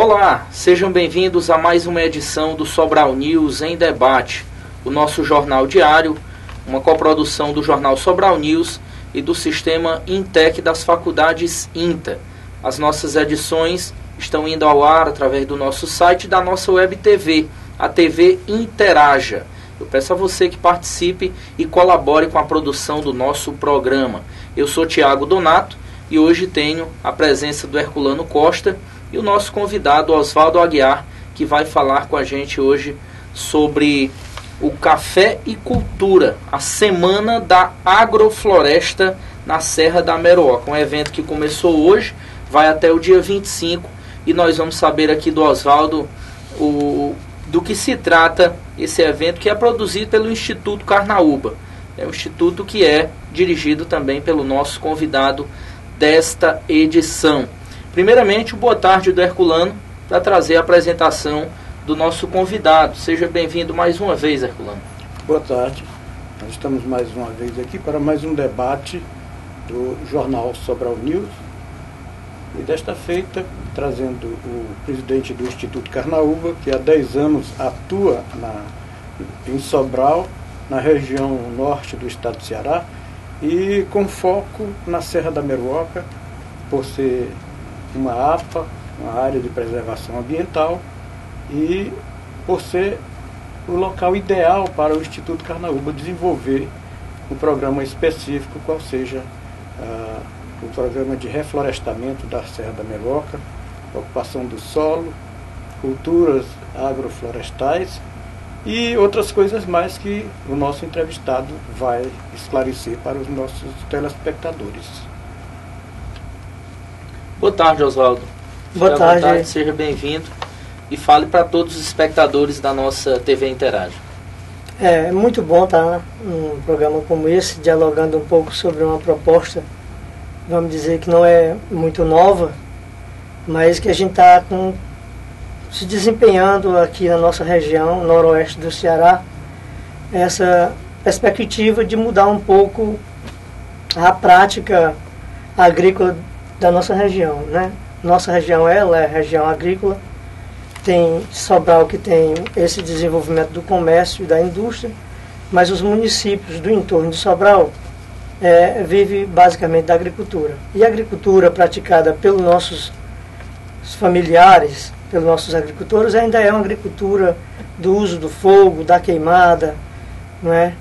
Olá, sejam bem-vindos a mais uma edição do Sobral News em Debate, o nosso jornal diário, uma coprodução do jornal Sobral News e do sistema Intec das faculdades INTA. As nossas edições estão indo ao ar através do nosso site e da nossa web TV, a TV Interaja. Eu peço a você que participe e colabore com a produção do nosso programa. Eu sou Tiago Donato e hoje tenho a presença do Herculano Costa e o nosso convidado Oswaldo Aguiar, que vai falar com a gente hoje sobre o Café e Cultura, a Semana da Agrofloresta na Serra da Meruoca. Um evento que começou hoje, vai até o dia 25, e nós vamos saber aqui do Oswaldo do que se trata esse evento, que é produzido pelo Instituto Carnaúba. É um instituto que é dirigido também pelo nosso convidado desta edição. Primeiramente, boa tarde do Herculano, para trazer a apresentação do nosso convidado. Seja bem-vindo mais uma vez, Herculano. Boa tarde. Nós estamos mais uma vez aqui para mais um debate do jornal Sobral News. E desta feita, trazendo o presidente do Instituto Carnaúba, que há 10 anos atua em Sobral, na região norte do estado do Ceará, e com foco na Serra da Meruoca, por ser uma APA, uma área de preservação ambiental, e por ser o local ideal para o Instituto Carnaúba desenvolver um programa específico, qual seja o programa de reflorestamento da Serra da Meruoca, ocupação do solo, culturas agroflorestais e outras coisas mais que o nosso entrevistado vai esclarecer para os nossos telespectadores. Boa tarde, Oswaldo. Boa tarde. Seja bem-vindo e fale para todos os espectadores da nossa TV Interage. É muito bom estar num programa como esse, dialogando um pouco sobre uma proposta, vamos dizer que não é muito nova, mas que a gente está se desempenhando aqui na nossa região, noroeste do Ceará, essa perspectiva de mudar um pouco a prática agrícola da nossa região, né? Nossa região, ela é região agrícola, tem Sobral que tem esse desenvolvimento do comércio e da indústria, mas os municípios do entorno de Sobral vivem basicamente da agricultura. E a agricultura praticada pelos nossos familiares, pelos nossos agricultores, ainda é uma agricultura do uso do fogo, da queimada, não é?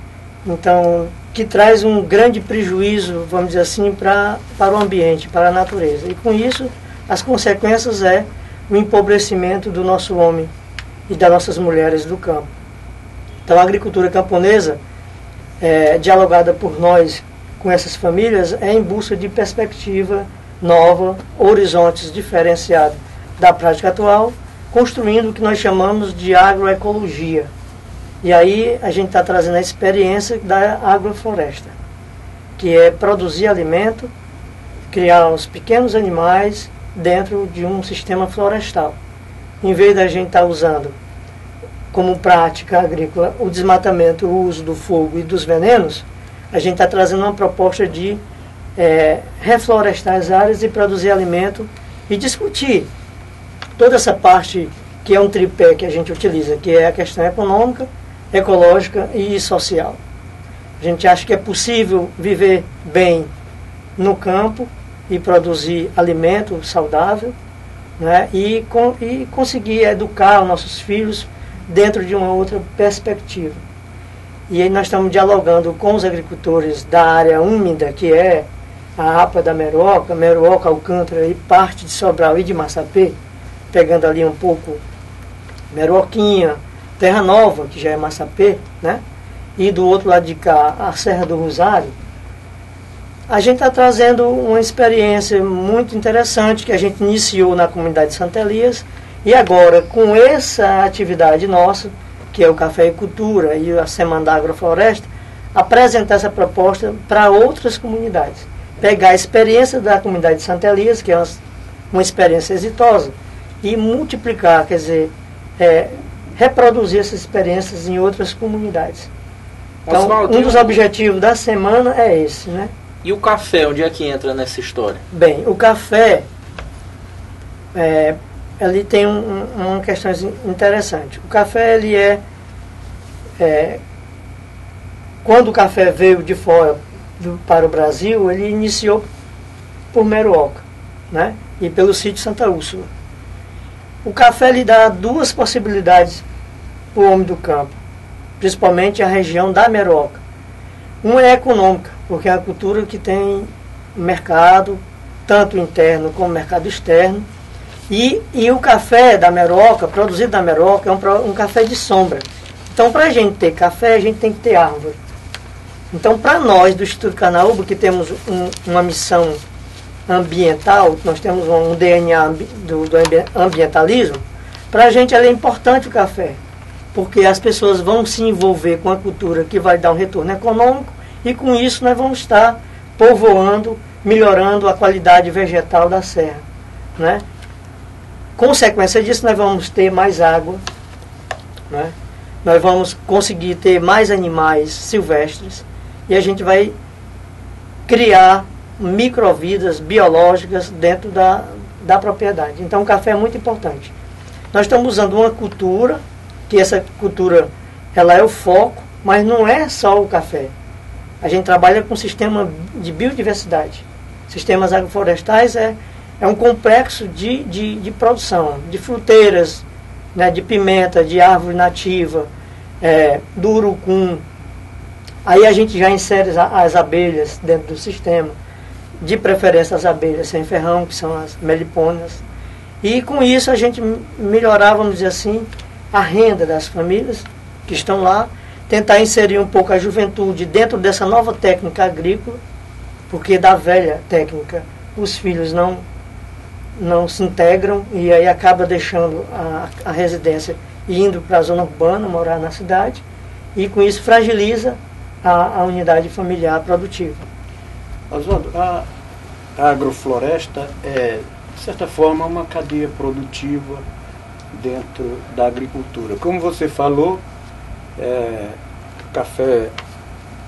Então, que traz um grande prejuízo, vamos dizer assim, para o ambiente, para a natureza. E com isso, as consequências é o empobrecimento do nosso homem e das nossas mulheres do campo. Então, a agricultura camponesa, dialogada por nós com essas famílias, é em busca de perspectiva nova, horizontes diferenciados da prática atual, construindo o que nós chamamos de agroecologia. E aí a gente está trazendo a experiência da agrofloresta, que é produzir alimento, criar os pequenos animais dentro de um sistema florestal. Em vez da gente estar usando como prática agrícola o desmatamento, o uso do fogo e dos venenos, a gente está trazendo uma proposta de reflorestar as áreas e produzir alimento e discutir toda essa parte que é um tripé que a gente utiliza, que é a questão econômica, ecológica e social. A gente acha que é possível viver bem no campo e produzir alimento saudável, né, e conseguir educar os nossos filhos dentro de uma outra perspectiva. E aí nós estamos dialogando com os agricultores da área úmida, que é a APA da Meruoca, Alcântara e parte de Sobral e de Massapê, pegando ali um pouco Meruoquinha, Terra Nova, que já é Massapê, né? E do outro lado de cá, a Serra do Rosário. A gente está trazendo uma experiência muito interessante que a gente iniciou na comunidade de Santa Elias, e agora, com essa atividade nossa, que é o Café e Cultura e a Semana da Agrofloresta, apresentar essa proposta para outras comunidades. Pegar a experiência da comunidade de Santa Elias, que é uma experiência exitosa, e multiplicar, quer dizer, reproduzir essas experiências em outras comunidades. Então, Oswaldo, um dos objetivos da semana é esse, né? E o café, onde é que entra nessa história? Bem, o café ele tem uma questão interessante. O café, ele quando o café veio de fora para o Brasil, ele iniciou por Meruoca, né? E pelo sítio Santa Úrsula. O café lhe dá duas possibilidades para o homem do campo, principalmente a região da Meruoca. Uma é econômica, porque é uma cultura que tem mercado, tanto interno como mercado externo. E o café da Meruoca, produzido na Meruoca, é um café de sombra. Então, para a gente ter café, a gente tem que ter árvore. Então, para nós do Instituto Carnaúba, que temos uma missão ambiental, nós temos um DNA do ambientalismo, para a gente é importante o café, porque as pessoas vão se envolver com a cultura que vai dar um retorno econômico, e com isso nós vamos estar povoando, melhorando a qualidade vegetal da serra, né? Consequência disso, nós vamos ter mais água, né? Nós vamos conseguir ter mais animais silvestres, e a gente vai criar microvidas biológicas dentro da propriedade. Então o café é muito importante. Nós estamos usando uma cultura, que essa cultura ela é o foco, mas não é só o café. A gente trabalha com um sistema de biodiversidade. Sistemas agroflorestais é um complexo de produção, de fruteiras, né, de pimenta, de árvore nativa, do urucum. Aí a gente já insere as abelhas dentro do sistema, de preferência as abelhas sem ferrão, que são as melipônias. E com isso a gente melhorar, vamos dizer assim, a renda das famílias que estão lá, tentar inserir um pouco a juventude dentro dessa nova técnica agrícola, porque da velha técnica os filhos não se integram, e aí acaba deixando a residência e indo para a zona urbana, morar na cidade, e com isso fragiliza a unidade familiar produtiva. Oswaldo, a agrofloresta é, de certa forma, uma cadeia produtiva dentro da agricultura. Como você falou, o café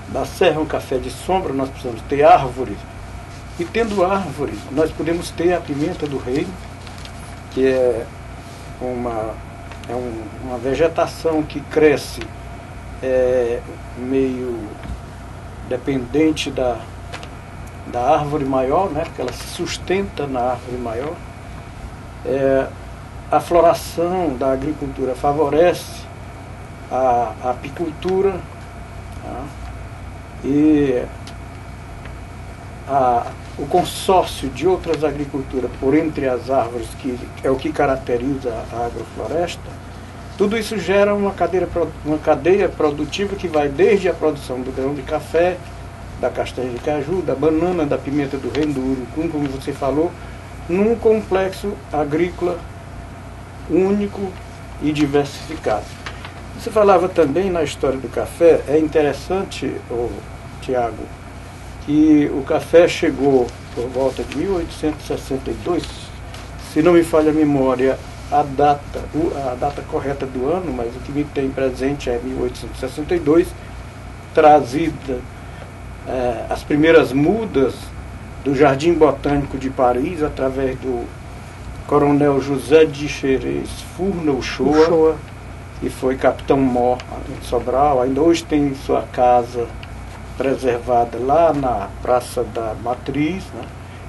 da serra é um café de sombra, nós precisamos ter árvores. E tendo árvores, nós podemos ter a pimenta do reino, que é uma vegetação que cresce meio dependente da árvore maior, né, porque ela se sustenta na árvore maior. A floração da agricultura favorece a apicultura, tá? E o consórcio de outras agriculturas por entre as árvores, que é o que caracteriza a agrofloresta, tudo isso gera uma cadeia produtiva que vai desde a produção do grão de café, da castanha de caju, da banana, da pimenta do reino, do urucum, como você falou, num complexo agrícola único e diversificado. Você falava também na história do café, é interessante, Tiago, que o café chegou por volta de 1862, se não me falha a memória, a data correta do ano, mas o que me tem presente é 1862, trazida as primeiras mudas do Jardim Botânico de Paris, através do coronel José de Xerez Furna Uchoa, que foi capitão-mor em Sobral, ainda hoje tem sua casa preservada lá na Praça da Matriz, né?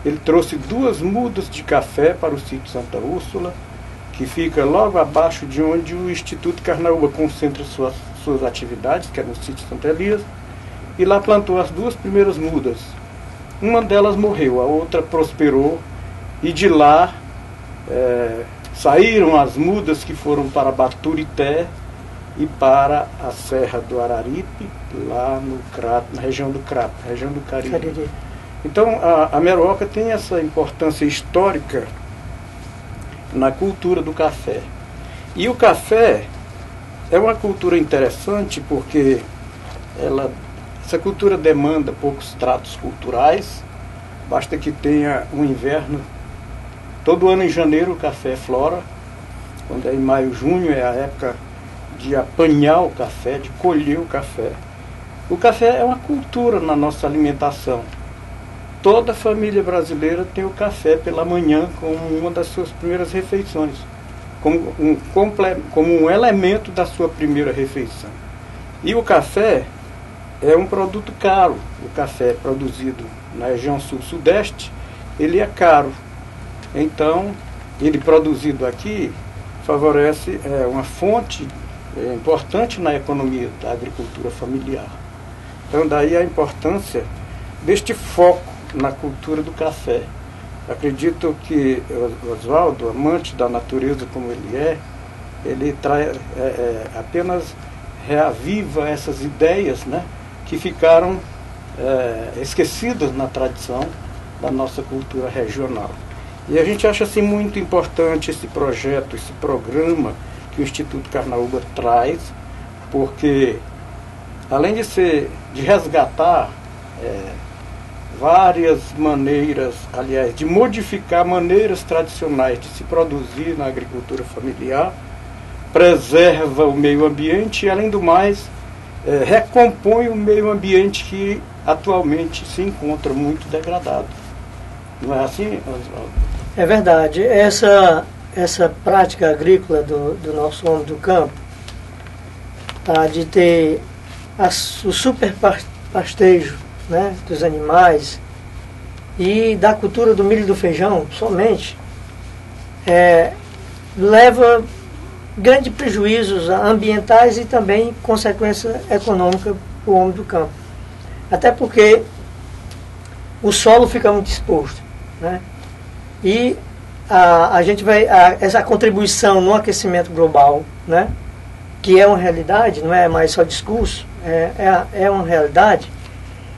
Ele trouxe 2 mudas de café para o sítio Santa Úrsula, que fica logo abaixo de onde o Instituto Carnaúba concentra suas atividades, que é no sítio Santa Elias, e lá plantou as 2 primeiras mudas. Uma delas morreu, a outra prosperou, e de lá saíram as mudas que foram para Baturité e para a Serra do Araripe, lá na região do Crato, região do Cariri. Então a Meruoca tem essa importância histórica na cultura do café. E o café é uma cultura interessante porque essa cultura demanda poucos tratos culturais, basta que tenha um inverno. Todo ano em janeiro o café flora, quando é em maio, junho é a época de apanhar o café, de colher o café. O café é uma cultura na nossa alimentação. Toda família brasileira tem o café pela manhã como uma das suas primeiras refeições. como um elemento da sua primeira refeição. E o café é um produto caro. O café produzido na região sul-sudeste, ele é caro. Então, ele produzido aqui favorece uma fonte importante na economia da agricultura familiar. Então, daí a importância deste foco na cultura do café. Acredito que Oswaldo, amante da natureza como ele apenas reaviva essas ideias, né, que ficaram esquecidas na tradição da nossa cultura regional. E a gente acha assim muito importante esse projeto, esse programa que o Instituto Carnaúba traz, porque além de resgatar várias maneiras, aliás, de modificar maneiras tradicionais de se produzir na agricultura familiar, preserva o meio ambiente e, além do mais, recompõe o meio ambiente que atualmente se encontra muito degradado. Não é assim, Oswaldo? É verdade. Essa prática agrícola do nosso homem do campo, de ter o super pastejo, né, dos animais e da cultura do milho e do feijão somente, leva grandes prejuízos ambientais e também consequência econômica para o homem do campo. Até porque o solo fica muito exposto, né? E a gente vai, essa contribuição no aquecimento global, né, que é uma realidade, não é mais só discurso, é uma realidade.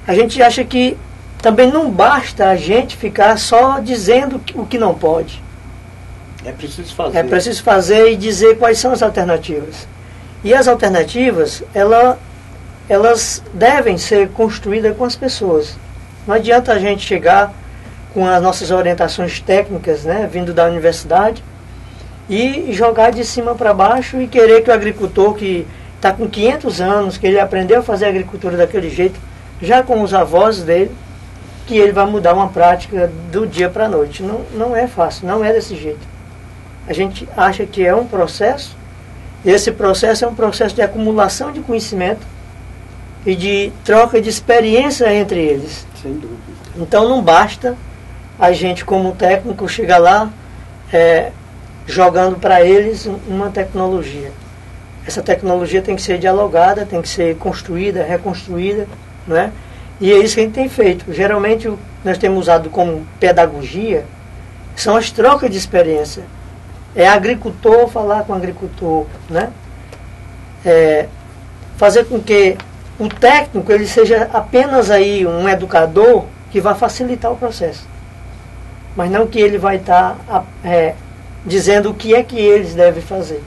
A gente acha que também não basta a gente ficar só dizendo o que não pode. É preciso fazer. É preciso fazer e dizer quais são as alternativas. E as alternativas, elas devem ser construídas com as pessoas. Não adianta a gente chegar com as nossas orientações técnicas, né, vindo da universidade, e jogar de cima para baixo e querer que o agricultor que está com 500 anos, que ele aprendeu a fazer agricultura daquele jeito, já com os avós dele, que ele vai mudar uma prática do dia para a noite. Não é fácil, não é desse jeito. A gente acha que é um processo, e esse processo é um processo de acumulação de conhecimento e de troca de experiência entre eles. Sem dúvida. Então não basta a gente, como técnico, chegar lá jogando para eles uma tecnologia. Essa tecnologia tem que ser dialogada, tem que ser construída, reconstruída, né? E é isso que a gente tem feito. Geralmente nós temos usado como pedagogia, são as trocas de experiência. É agricultor falar com agricultor, né? Fazer com que o técnico ele seja apenas aí um educador que vai facilitar o processo, mas não que ele vai estar dizendo o que é que eles devem fazer,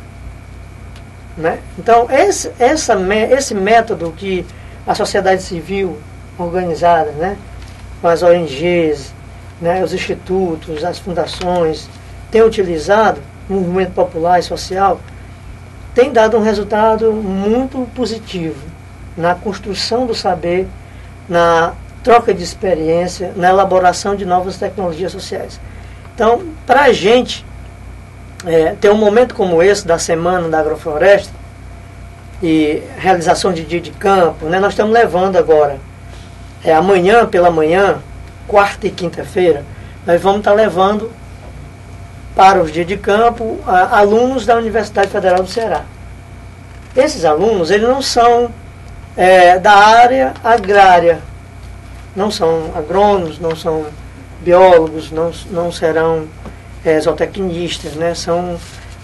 né? Então esse método que a sociedade civil organizada, né, com as ONGs, né, os institutos, as fundações, tem utilizado, o movimento popular e social, tem dado um resultado muito positivo na construção do saber, na troca de experiência, na elaboração de novas tecnologias sociais. Então, para a gente ter um momento como esse, da Semana da Agrofloresta, e realização de dia de campo, né, nós estamos levando agora, amanhã pela manhã, quarta e quinta-feira, nós vamos estar levando para os dias de campo alunos da Universidade Federal do Ceará. Esses alunos, eles não são da área agrária, não são agrônomos, não são biólogos, não serão zootecnistas, né? São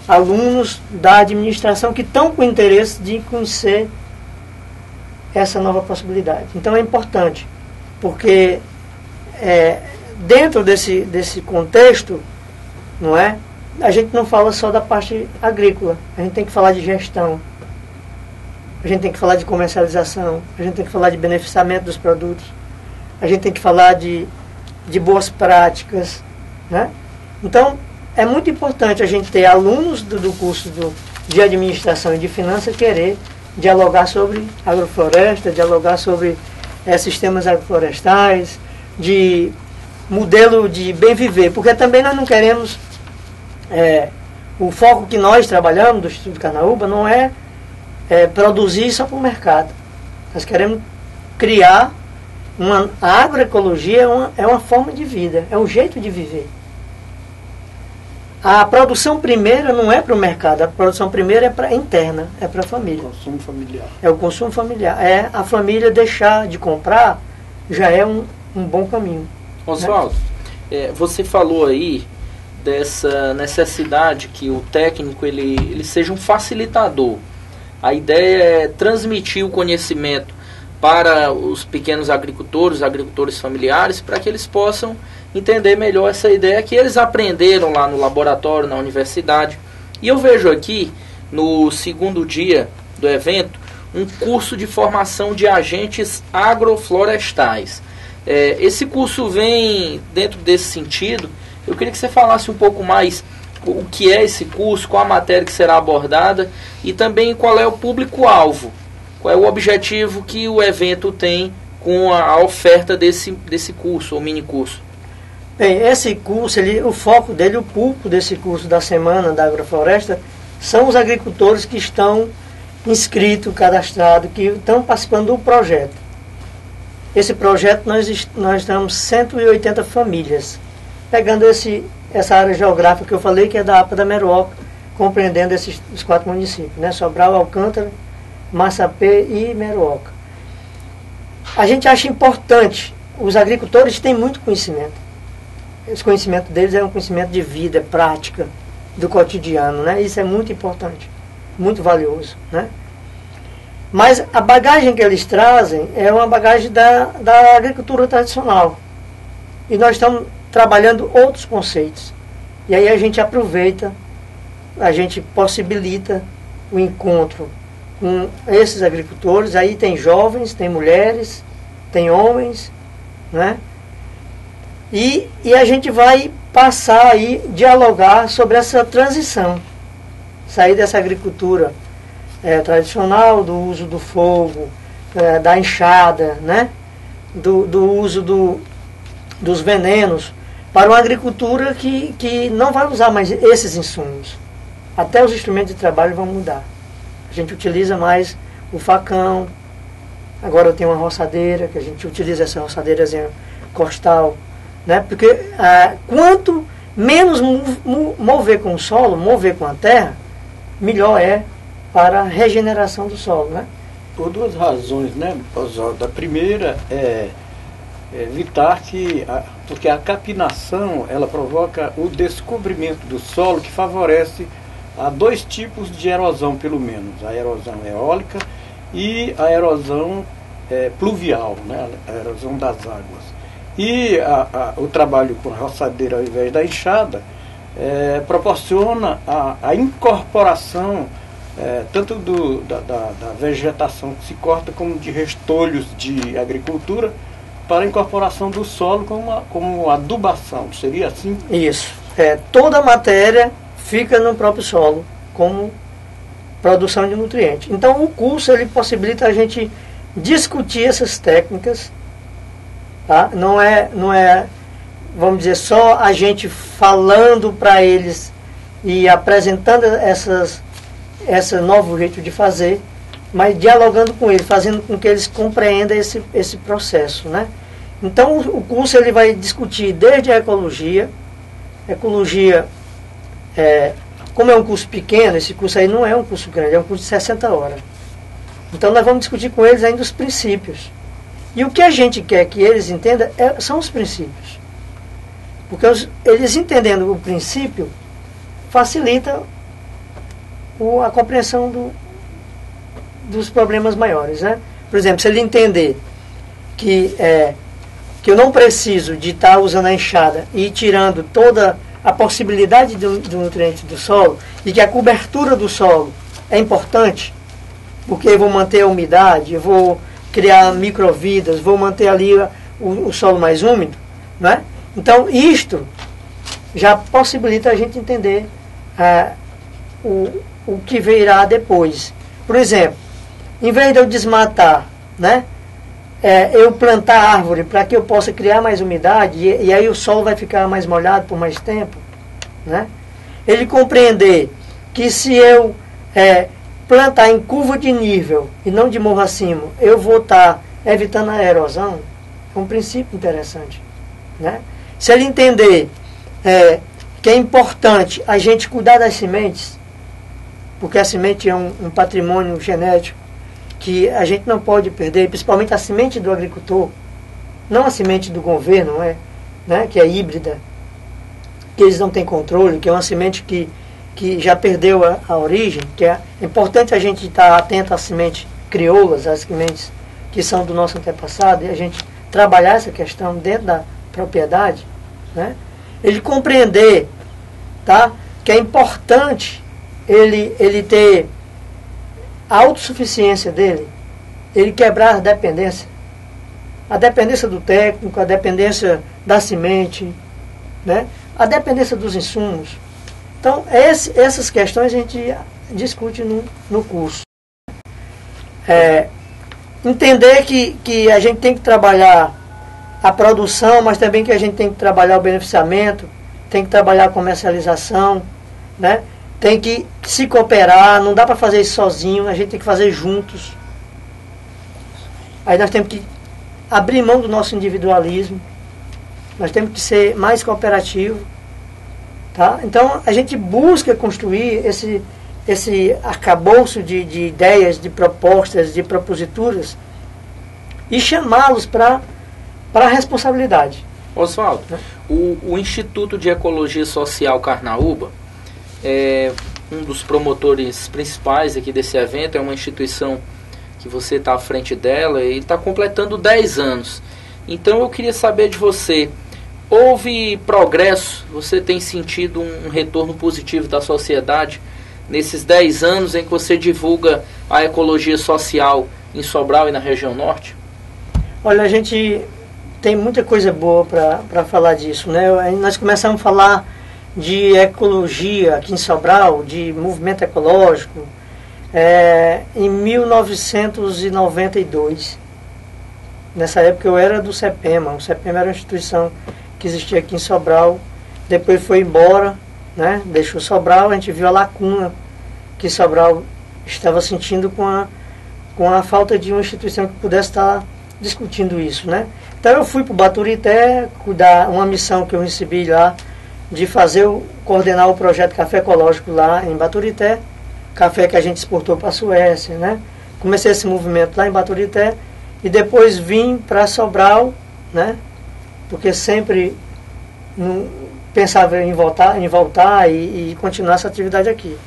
alunos da administração que estão com interesse de conhecer essa nova possibilidade. Então é importante, porque dentro desse contexto, não é? A gente não fala só da parte agrícola, a gente tem que falar de gestão, a gente tem que falar de comercialização, a gente tem que falar de beneficiamento dos produtos, a gente tem que falar de boas práticas, né? Então, é muito importante a gente ter alunos do curso de administração e de finanças querer dialogar sobre agrofloresta, dialogar sobre sistemas agroflorestais, de modelo de bem viver, porque também nós não queremos O foco que nós trabalhamos do Instituto Carnaúba não é produzir só para o mercado. Nós queremos criar a agroecologia, é uma forma de vida, é um jeito de viver. A produção primeira não é para o mercado, a produção primeira é interna, é para a família. Consumo familiar. É o consumo familiar. É a família deixar de comprar, já é um bom caminho. Oswaldo, né? Você falou aí dessa necessidade que o técnico ele seja um facilitador. A ideia é transmitir o conhecimento para os pequenos agricultores familiares, para que eles possam entender melhor essa ideia que eles aprenderam lá no laboratório, na universidade. E eu vejo aqui, no segundo dia do evento, um curso de formação de agentes agroflorestais. Esse curso vem dentro desse sentido. Eu queria que você falasse um pouco mais o que é esse curso, qual a matéria que será abordada e também qual é o público-alvo, qual é o objetivo que o evento tem com a oferta desse curso, ou mini-curso. Bem, esse curso, o foco dele, o público desse curso da Semana da Agrofloresta, são os agricultores que estão inscritos, cadastrados, que estão participando do projeto. Esse projeto, nós estamos 180 famílias, pegando essa área geográfica que eu falei, que é da APA da Meruoca, compreendendo os 4 municípios, né? Sobral, Alcântara, Massapê e Meruoca. A gente acha importante, os agricultores têm muito conhecimento. Esse conhecimento deles é um conhecimento de vida, prática, do cotidiano, né? Isso é muito importante, muito valioso, né? Mas a bagagem que eles trazem é uma bagagem da agricultura tradicional. E nós estamos trabalhando outros conceitos. E aí a gente aproveita, a gente possibilita o encontro com esses agricultores. Aí tem jovens, tem mulheres, tem homens, né? E a gente vai passar aí, dialogar sobre essa transição. Sair dessa agricultura tradicional, do uso do fogo, da enxada, né? do uso dos venenos, para uma agricultura que não vai usar mais esses insumos. Até os instrumentos de trabalho vão mudar. A gente utiliza mais o facão. Agora eu tenho uma roçadeira, que a gente utiliza essa roçadeirazinha costal, né? Porque quanto menos mover com o solo, mover com a terra, melhor é para a regeneração do solo, né? Por 2 razões, né, Oswaldo? A primeira é evitar porque a capinação, ela provoca o descobrimento do solo, que favorece a 2 tipos de erosão, pelo menos. A erosão eólica e a erosão pluvial, né? A erosão das águas. E o trabalho com a roçadeira ao invés da enxada proporciona a incorporação tanto da vegetação que se corta, como de restolhos de agricultura, para a incorporação do solo como adubação. Seria assim? Isso. Toda a matéria fica no próprio solo, como produção de nutrientes. Então o curso ele possibilita a gente discutir essas técnicas. Tá? Não é, vamos dizer, só a gente falando para eles e apresentando esse novo jeito de fazer, mas dialogando com eles, fazendo com que eles compreendam esse processo, né? Então o curso ele vai discutir desde a ecologia, como é um curso pequeno, esse curso aí não é um curso grande, é um curso de 60 horas. Então nós vamos discutir com eles ainda os princípios. E o que a gente quer que eles entendam são os princípios. Porque eles entendendo o princípio, facilita a compreensão dos problemas maiores, né? Por exemplo, se ele entender que eu não preciso de estar usando a enxada e tirando toda a possibilidade do nutriente do solo, e que a cobertura do solo é importante, porque eu vou manter a umidade, eu vou criar microvidas, vou manter ali o solo mais úmido, né? Então isto já possibilita a gente entender o que virá depois. Por exemplo, em vez de eu desmatar, né, eu plantar árvore para que eu possa criar mais umidade, e aí o solo vai ficar mais molhado por mais tempo, né? ele compreender que se eu plantar em curva de nível e não de morro acima, eu vou estar evitando a erosão, é um princípio interessante, né? Se ele entender que é importante a gente cuidar das sementes, porque a semente é um patrimônio genético que a gente não pode perder, principalmente a semente do agricultor, não a semente do governo, né, que é híbrida, que eles não têm controle, que é uma semente que já perdeu a origem, que é importante a gente estar atento às sementes crioulas, às sementes que são do nosso antepassado, e a gente trabalhar essa questão dentro da propriedade, né? Ele compreender, tá, que é importante ele ter a autossuficiência dele, ele quebrar a dependência do técnico, a dependência da semente, né? A dependência dos insumos. Então, essas questões a gente discute no curso. Entender que a gente tem que trabalhar a produção, mas também que a gente tem que trabalhar o beneficiamento, tem que trabalhar a comercialização, né? Tem que se cooperar, não dá para fazer isso sozinho, a gente tem que fazer juntos. Aí nós temos que abrir mão do nosso individualismo, nós temos que ser mais cooperativo, tá? Então a gente busca construir esse arcabouço de ideias, de propostas, de proposituras e chamá-los para a responsabilidade. Oswaldo, o Instituto de Ecologia Social Carnaúba é um dos promotores principais aqui desse evento, é uma instituição que você está à frente dela e está completando 10 anos. Então eu queria saber de você, houve progresso? Você tem sentido um retorno positivo da sociedade nesses 10 anos em que você divulga a ecologia social em Sobral e na região norte? Olha, a gente tem muita coisa boa para falar disso, né? Nós começamos a falar de ecologia aqui em Sobral, de movimento ecológico, em 1992. Nessa época eu era do CEPEMA. O CEPEMA era uma instituição que existia aqui em Sobral, depois foi embora, né? Deixou Sobral, a gente viu a lacuna que Sobral estava sentindo com a falta de uma instituição que pudesse estar discutindo isso, né? Então eu fui para o Baturité, cuidar uma missão que eu recebi lá, de coordenar o projeto Café Ecológico lá em Baturité, café que a gente exportou para a Suécia, né? Comecei esse movimento lá em Baturité e depois vim para Sobral, né? Porque sempre pensava em voltar e continuar essa atividade aqui.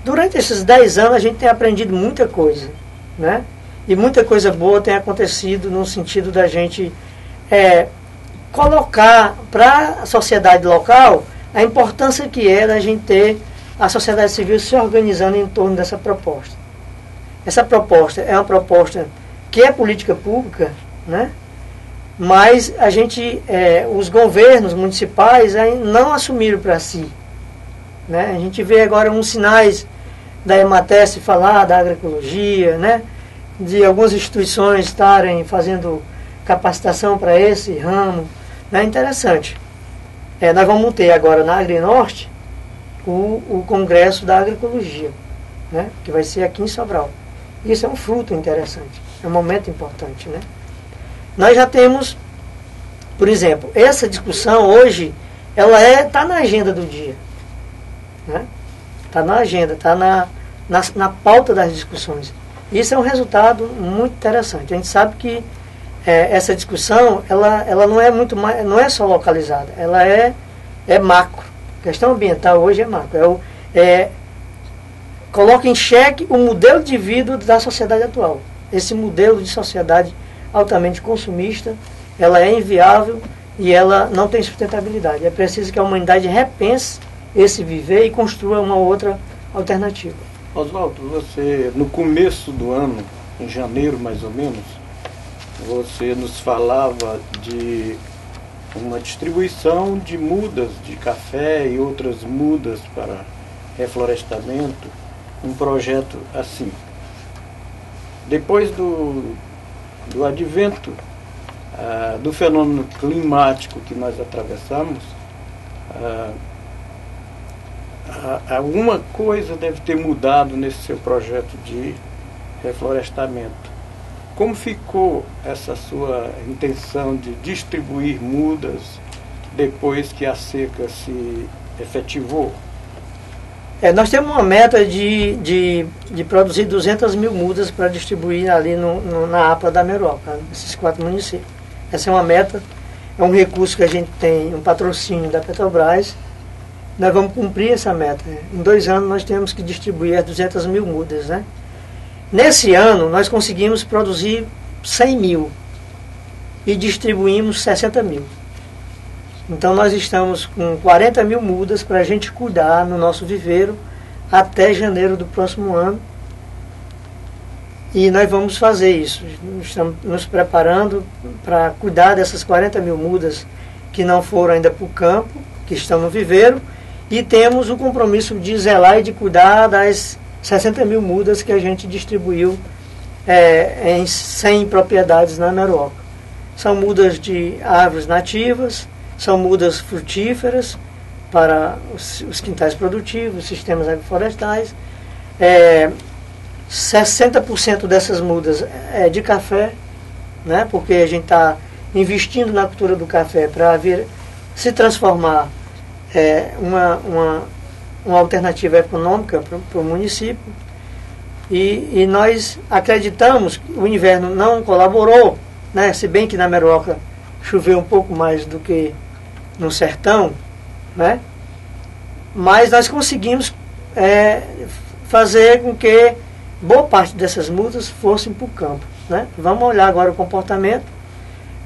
Durante esses 10 anos a gente tem aprendido muita coisa, né? E muita coisa boa tem acontecido no sentido da gente colocar para a sociedade local a importância que é da gente ter a sociedade civil se organizando em torno dessa proposta. Essa proposta é uma proposta que é política pública, né? Mas a gente, os governos municipais não assumiram para si, né? A gente vê agora uns sinais da EMATES falar da agroecologia, né? De algumas instituições estarem fazendo capacitação para esse ramo. É interessante. Nós vamos ter agora na AgriNorte o Congresso da Agroecologia, né? Que vai ser aqui em Sobral. Isso é um fruto interessante, é um momento importante, né? Nós já temos, por exemplo, essa discussão hoje, ela está na agenda do dia, né? Está na agenda, está na pauta das discussões. Isso é um resultado muito interessante. A gente sabe que essa discussão, ela não é muito mais, não é só localizada, ela é macro. A questão ambiental hoje é macro. Coloca em xeque o modelo de vida da sociedade atual. Esse modelo de sociedade altamente consumista, ela é inviável e ela não tem sustentabilidade. É preciso que a humanidade repense esse viver e construa uma outra alternativa. Oswaldo, você, no começo do ano, em janeiro mais ou menos, você nos falava de uma distribuição de mudas de café e outras mudas para reflorestamento, um projeto assim. Depois do advento do fenômeno climático que nós atravessamos, alguma coisa deve ter mudado nesse seu projeto de reflorestamento. Como ficou essa sua intenção de distribuir mudas depois que a seca se efetivou? Nós temos uma meta de produzir 200 mil mudas para distribuir ali na APA da Meroca, nesses 4 municípios. Essa é uma meta, é um recurso que a gente tem, um patrocínio da Petrobras. Nós vamos cumprir essa meta. Em 2 anos nós temos que distribuir as 200 mil mudas, né? Nesse ano nós conseguimos produzir 100 mil e distribuímos 60 mil. Então nós estamos com 40 mil mudas para a gente cuidar no nosso viveiro até janeiro do próximo ano. E nós vamos fazer isso. Estamos nos preparando para cuidar dessas 40 mil mudas que não foram ainda para o campo, que estão no viveiro. E temos o compromisso de zelar e de cuidar das 60 mil mudas que a gente distribuiu em 100 propriedades na Meroca. São mudas de árvores nativas, são mudas frutíferas para os quintais produtivos, sistemas agroflorestais. 60% dessas mudas é de café, né, porque a gente está investindo na cultura do café para vir se transformar uma alternativa econômica para o município. E nós acreditamos que o inverno não colaborou, né, se bem que na Meroca choveu um pouco mais do que no sertão, né, mas nós conseguimos fazer com que boa parte dessas mudas fossem para o campo, né? Vamos olhar agora o comportamento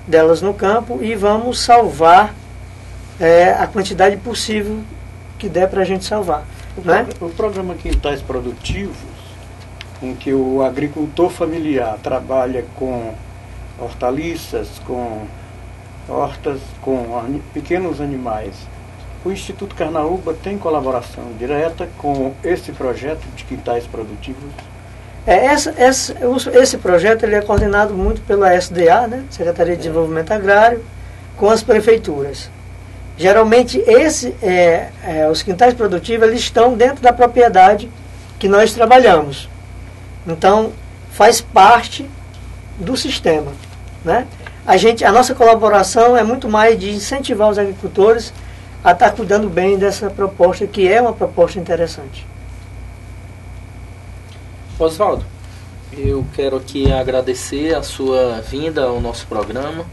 delas no campo e vamos salvar a quantidade possível que der para a gente salvar. O programa Quintais Produtivos, em que o agricultor familiar trabalha com hortaliças, com hortas, com pequenos animais, o Instituto Carnaúba tem colaboração direta com esse projeto de quintais produtivos? Esse projeto ele é coordenado muito pela SDA, né, Secretaria de Desenvolvimento Agrário, com as prefeituras. Geralmente os quintais produtivos eles estão dentro da propriedade que nós trabalhamos. Então, faz parte do sistema, né? A nossa colaboração é muito mais de incentivar os agricultores a estar cuidando bem dessa proposta, que é uma proposta interessante. Oswaldo, eu quero aqui agradecer a sua vinda ao nosso programa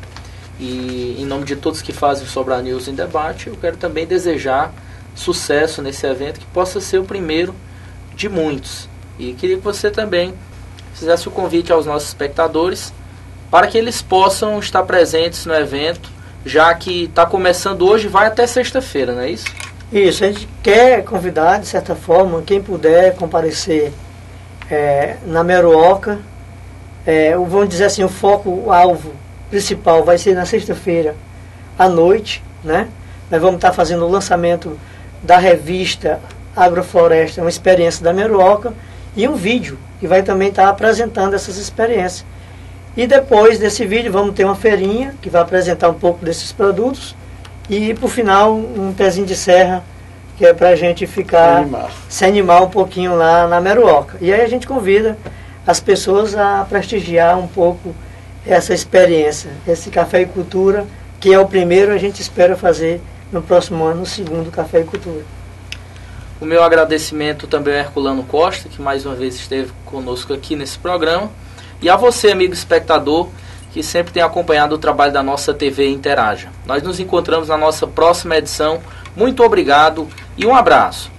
e, em nome de todos que fazem o Sobral News em Debate, eu quero também desejar sucesso nesse evento, que possa ser o primeiro de muitos. E queria que você também fizesse o convite aos nossos espectadores para que eles possam estar presentes no evento, já que está começando hoje e vai até sexta-feira, não é isso? Isso, a gente quer convidar, de certa forma, quem puder comparecer na Meroca. Vamos dizer assim, o foco, o alvo principal vai ser na sexta-feira à noite, né? Nós vamos estar fazendo o lançamento da revista Agrofloresta, uma experiência da Meroca, e um vídeo que vai também estar apresentando essas experiências. E depois desse vídeo vamos ter uma feirinha que vai apresentar um pouco desses produtos e, por final, um pezinho de serra, que é para a gente se animar um pouquinho lá na Meroca. E aí a gente convida as pessoas a prestigiar um pouco essa experiência, esse Café e Cultura, que é o primeiro, a gente espera fazer no próximo ano, o segundo Café e Cultura. O meu agradecimento também ao Herculano Costa, que mais uma vez esteve conosco aqui nesse programa. E a você, amigo espectador, que sempre tem acompanhado o trabalho da nossa TV Interaja. Nós nos encontramos na nossa próxima edição. Muito obrigado e um abraço.